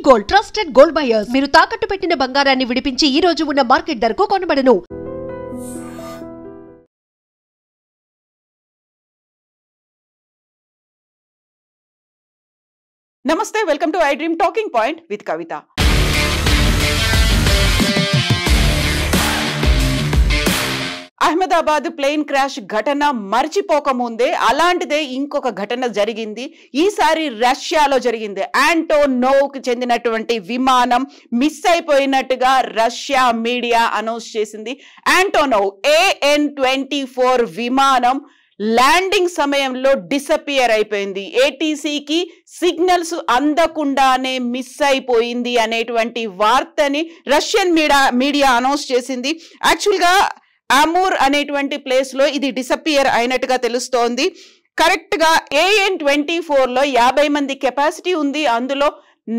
Gold trusted gold buyers మీరు తాకట్టు పెట్టిన బంగారాన్ని విడిపించి ఈ రోజు ఉన్న మార్కెట్ ధరకు కొనబడను. నమస్తే, welcome to I dream talking point with Kavitha. Ahmedabad plane crash ఘటన మర్చిపోకముందే అలాంటిదే ఇంకొక ఘటన జరిగింది. ఈసారి రష్యాలో జరిగింది. ఆంటోనోవ్కి చెందినటువంటి విమానం మిస్ అయిపోయినట్టుగా రష్యా మీడియా అనౌన్స్ చేసింది. ఆంటోనోవ్ AN-24 విమానం ల్యాండింగ్ సమయంలో డిసపియర్ అయిపోయింది. ఏటీసీకి సిగ్నల్స్ అందకుండానే మిస్ అయిపోయింది అనేటువంటి వార్తని రష్యన్ మీడియా అనౌన్స్ చేసింది. యాక్చువల్గా అమూర్ అనేటువంటి ప్లేస్ లో ఇది డిసపియర్ అయినట్టుగా తెలుస్తోంది. కరెక్ట్ గా AN-24 లో 50 మంది కెపాసిటీ ఉంది. అందులో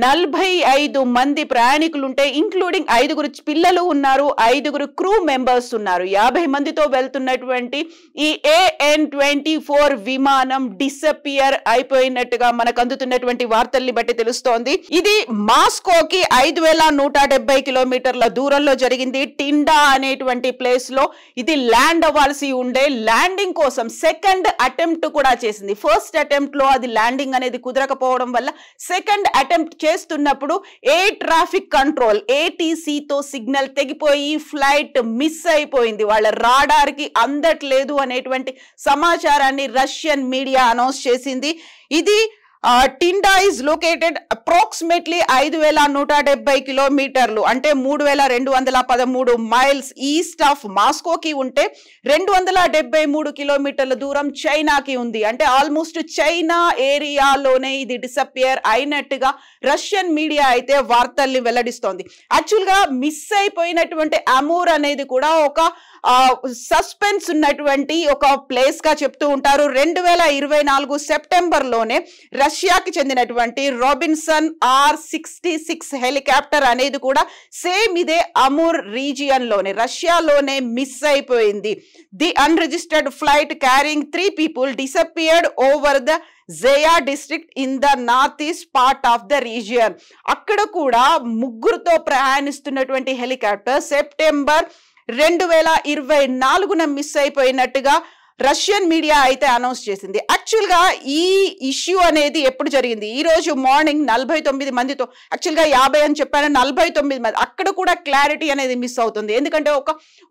45 మంది ప్రయాణికులు ఉంటే ఇంక్లూడింగ్ 5 పిల్లలు ఉన్నారు, 5 క్రూ మెంబర్స్ ఉన్నారు. 50 మందితో వెళ్తున్నటువంటి ఈ AN-24 విమానం డిసపియర్ అయిపోయినట్టుగా మనకు అందుతున్నటువంటి వార్తల్ని బట్టి తెలుస్తోంది. ఇది మాస్కోకి 5170 కిలోమీటర్ల దూరంలో జరిగింది. టిండా అనేటువంటి ప్లేస్ లో ఇది ల్యాండ్ అవ్వాల్సి ఉండే. ల్యాండింగ్ కోసం సెకండ్ అటెంప్ట్ కూడా చేసింది. ఫస్ట్ అటెంప్ట్ లో అది ల్యాండింగ్ అనేది కుదరకపోవడం వల్ల సెకండ్ అటెంప్ట్ చేస్తున్నప్పుడు ఎయిర్ ట్రాఫిక్ కంట్రోల్ ATCతో సిగ్నల్ తెగిపోయి ఫ్లైట్ మిస్ అయిపోయింది. వాళ్ళ రాడార్ కి అందట్లేదు అనేటువంటి సమాచారాన్ని రష్యన్ మీడియా అనౌన్స్ చేసింది. ఇది టిండా ఈజ్ లొకేటెడ్ అప్రాక్సిమేట్లీ 5170 కిలోమీటర్లు అంటే 3213 మైల్స్ ఈస్ట్ ఆఫ్ మాస్కోకి ఉంటే 273 కిలోమీటర్ల దూరం చైనాకి ఉంది. అంటే ఆల్మోస్ట్ చైనా ఏరియాలోనే ఇది డిసపియర్ అయినట్టుగా రష్యన్ మీడియా అయితే వార్తల్ని వెల్లడిస్తోంది. యాక్చువల్గా మిస్ అయిపోయినటువంటి అమూర్ అనేది కూడా ఒక సస్పెన్స్ ఉన్నటువంటి ఒక ప్లేస్ గా చెప్తూ ఉంటారు. 2024 సెప్టెంబర్ లోనే రష్యాకి చెందినటువంటి రాబిన్సన్ R-66 హెలికాప్టర్ అనేది కూడా సేమ్ ఇదే అమూర్ రీజియన్ లోనే రష్యాలోనే మిస్ అయిపోయింది. The unregistered flight carrying 3 people disappeared over the Zeya district in the north east part of the region. అక్కడ కూడా 3తో ప్రయాణిస్తున్నటువంటి హెలికాప్టర్ సెప్టెంబర్ 2024 మిస్ అయిపోయినట్టుగా రష్యన్ మీడియా అయితే అనౌన్స్ చేసింది. యాక్చువల్గా ఈ ఇష్యూ అనేది ఎప్పుడు జరిగింది? ఈ రోజు మార్నింగ్ 49 మందితో, యాక్చువల్గా 50 అని చెప్పాను, 49 మంది. అక్కడ కూడా క్లారిటీ అనేది మిస్ అవుతుంది. ఎందుకంటే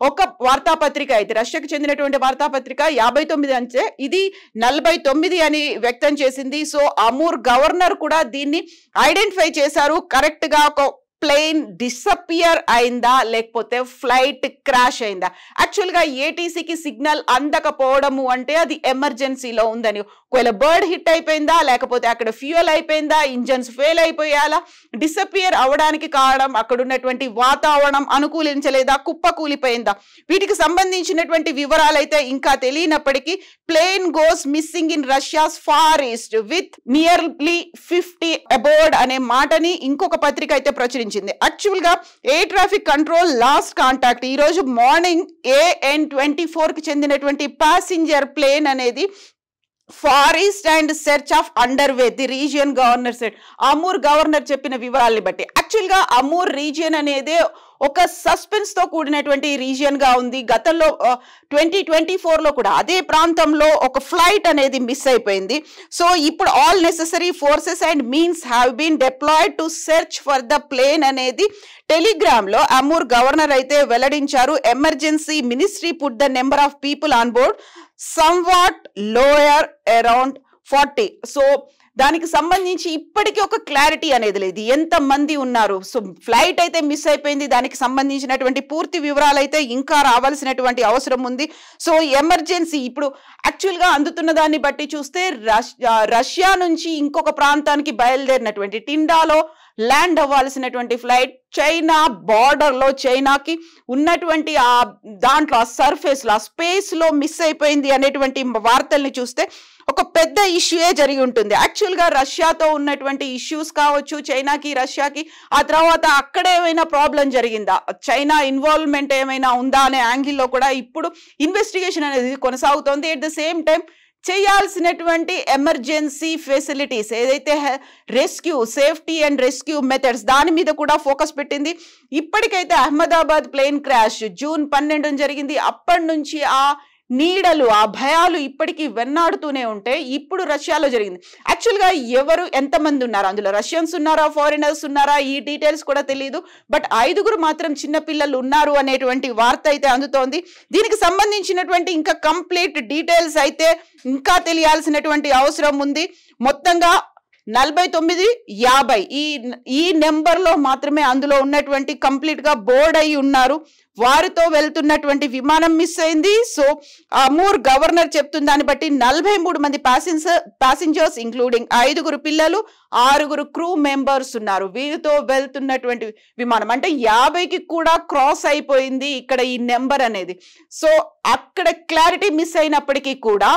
ఒక వార్తాపత్రిక అయితే రష్యాకి చెందినటువంటి వార్తాపత్రిక 59 అంటే ఇది 49 అని వ్యక్తం చేసింది. సో అమూర్ గవర్నర్ కూడా దీన్ని ఐడెంటిఫై చేశారు. కరెక్ట్ గా ఒక ప్లేన్ డిసపియర్ అయిందా లేకపోతే ఫ్లైట్ క్రాష్ అయిందా? యాక్చువల్గా ఏటీసీకి సిగ్నల్ అందకపోవడము అంటే అది ఎమర్జెన్సీలో ఉందని. ఒకవేళ బర్డ్ హిట్ అయిపోయిందా లేకపోతే అక్కడ ఫ్యూయల్ అయిపోయిందా, ఇంజన్స్ ఫెయిల్ అయిపోయాలా, డిసపియర్ అవడానికి కారణం అక్కడ ఉన్నటువంటి వాతావరణం అనుకూలించలేదా, కుప్పకూలిపోయిందా? వీటికి సంబంధించినటువంటి వివరాలు అయితే ఇంకా తెలియనప్పటికీ plane goes missing in Russia's far east with nearly 50 aboard అనే మాటని ఇంకొక పత్రిక అయితే ప్రచురించింది. యాక్చువల్ గా air traffic control lost contact ఈ రోజు మార్నింగ్ AN-24 కి చెందినటువంటి ప్యాసింజర్ ప్లేన్ అనేది far east and search of under way the region governor said. Amur governor చెప్పిన వివరాలని బట్టి యాక్చువల్గా అమూర్ రీజియన్ అనేది ఒక సస్పెన్స్ తో కూడినటువంటి రీజియన్ గా ఉంది. గతంలో 2024 లో కూడా అదే ప్రాంతంలో ఒక ఫ్లైట్ అనేది మిస్ అయిపోయింది. సో ఇప్పుడు all necessary forces and means have been deployed to search for the plane అనేది టెలిగ్రామ్ లో అమూర్ గవర్నర్ అయితే వెల్లడించారు. Emergency ministry put the number of people on board somewhat lower around 40. So దానికి సంబంధించి ఇప్పటికీ ఒక క్లారిటీ అనేది లేదు, ఎంత మంది ఉన్నారు. సో ఫ్లైట్ అయితే మిస్ అయిపోయింది, దానికి సంబంధించినటువంటి పూర్తి వివరాలు అయితే ఇంకా రావాల్సినటువంటి అవసరం ఉంది. సో ఎమర్జెన్సీ ఇప్పుడు యాక్చువల్గా అందుతున్న దాన్ని బట్టి చూస్తే రష్యా నుంచి ఇంకొక ప్రాంతానికి బయలుదేరినటువంటి టిండాలో ల్యాండ్ అవ్వాల్సినటువంటి ఫ్లైట్ చైనా బార్డర్ లో చైనాకి ఉన్నటువంటి ఆ దాంట్లో ఆ సర్ఫేస్ లో ఆ స్పేస్ లో మిస్ అయిపోయింది అనేటువంటి వార్తల్ని చూస్తే ఒక పెద్ద ఇష్యూయే జరిగి ఉంటుంది. యాక్చువల్గా రష్యాతో ఉన్నటువంటి ఇష్యూస్ కావచ్చు, చైనాకి రష్యాకి, ఆ తర్వాత అక్కడ ఏమైనా ప్రాబ్లం జరిగిందా, చైనా ఇన్వాల్వ్మెంట్ ఏమైనా ఉందా అనే యాంగిల్లో కూడా ఇప్పుడు ఇన్వెస్టిగేషన్ అనేది కొనసాగుతోంది. ఎట్ ద సేమ్ టైం చేయాల్సినటువంటి ఎమర్జెన్సీ ఫెసిలిటీస్ ఏదైతే rescue, safety and rescue methods దాని మీద కూడా ఫోకస్ పెట్టింది. ఇప్పటికైతే అహ్మదాబాద్ ప్లేన్ క్రాష్ జూన్ 12 జరిగింది. అప్పటి నుంచి ఆ నీడలు, ఆ భయాలు ఇప్పటికీ వెన్నాడుతూనే ఉంటాయి. ఇప్పుడు రష్యాలో జరిగింది. యాక్చువల్గా ఎవరు ఎంతమంది ఉన్నారు అందులో, రష్యన్స్ ఉన్నారా, ఫారినర్స్ ఉన్నారా, ఈ డీటెయిల్స్ కూడా తెలియదు. బట్ 5 మాత్రం చిన్నపిల్లలు ఉన్నారు అనేటువంటి వార్త అయితే అందుతోంది. దీనికి సంబంధించినటువంటి ఇంకా కంప్లీట్ డీటెయిల్స్ అయితే ఇంకా తెలియాల్సినటువంటి అవసరం ఉంది. మొత్తంగా 49-50 ఈ నెంబర్లో మాత్రమే అందులో ఉన్నటువంటి కంప్లీట్ గా బోర్డ్ అయి ఉన్నారు. వారితో వెళ్తున్నటువంటి విమానం మిస్ అయింది. సో అమూర్ గవర్నర్ చెప్తున్న దాన్ని బట్టి 43 మంది ప్యాసింజర్స్ ఇంక్లూడింగ్ 5 పిల్లలు, 6 క్రూ మెంబర్స్ ఉన్నారు. వీరితో వెళ్తున్నటువంటి విమానం అంటే 50కి కూడా క్రాస్ అయిపోయింది ఇక్కడ ఈ నెంబర్ అనేది. సో అక్కడ క్లారిటీ మిస్ అయినప్పటికీ కూడా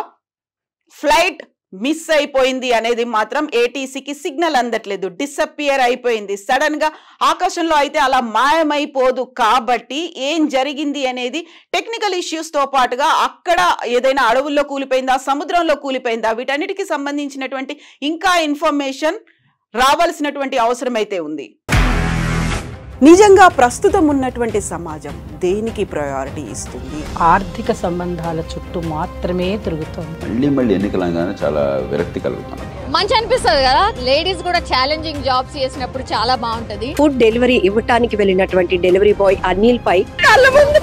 ఫ్లైట్ మిస్ అయిపోయింది అనేది మాత్రం ఏటీసీకి సిగ్నల్ అందట్లేదు, డిసప్పియర్ అయిపోయింది. సడన్ గా ఆకాశంలో అయితే అలా మాయమైపోదు. కాబట్టి ఏం జరిగింది అనేది టెక్నికల్ ఇష్యూస్ తో పాటుగా అక్కడ ఏదైనా అడవుల్లో కూలిపోయిందా, సముద్రంలో కూలిపోయిందా, వీటన్నిటికీ సంబంధించినటువంటి ఇంకా ఇన్ఫర్మేషన్ రావాల్సినటువంటి అవసరం అయితే ఉంది. నిజంగా ప్రస్తుతం ఉన్నటువంటి సమాజం దేనికి ప్రయారిటీ ఇస్తుంది? ఆర్థిక సంబంధాల చుట్టూ మాత్రమే తిరుగుతుంది. మళ్ళీ ఎన్నికలంగానే చాలా విరక్తి కలుగుతాను. మంచి అనిపిస్తుంది కదా, లేడీస్ కూడా ఛాలెంజింగ్ జాబ్స్ చేసినప్పుడు చాలా బాగుంటది. ఫుడ్ డెలివరీ ఇవ్వటానికి వెళ్ళినటువంటి డెలివరీ బాయ్ అనిల్ పై కళ్ళ ముందు